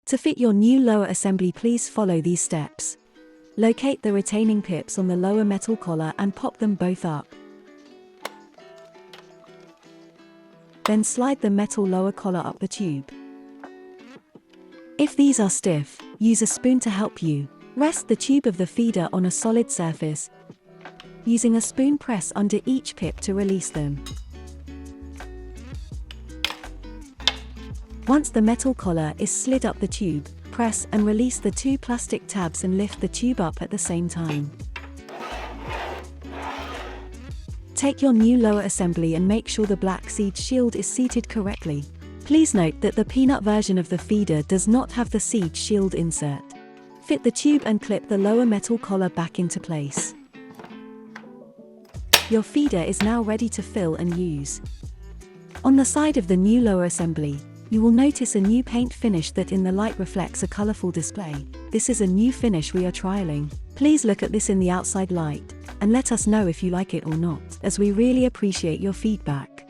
To fit your new lower assembly, please follow these steps. Locate the retaining pips on the lower metal collar and pop them both up. Then slide the metal lower collar up the tube. If these are stiff, use a spoon to help you. Rest the tube of the feeder on a solid surface. Using a spoon, press under each pip to release them. Once the metal collar is slid up the tube, press and release the two plastic tabs and lift the tube up at the same time. Take your new lower assembly and make sure the black seed shield is seated correctly. Please note that the peanut version of the feeder does not have the seed shield insert. Fit the tube and clip the lower metal collar back into place. Your feeder is now ready to fill and use. On the side of the new lower assembly, you will notice a new paint finish that in the light reflects a colorful display. This is a new finish we are trialing. Please look at this in the outside light, and let us know if you like it or not, as we really appreciate your feedback.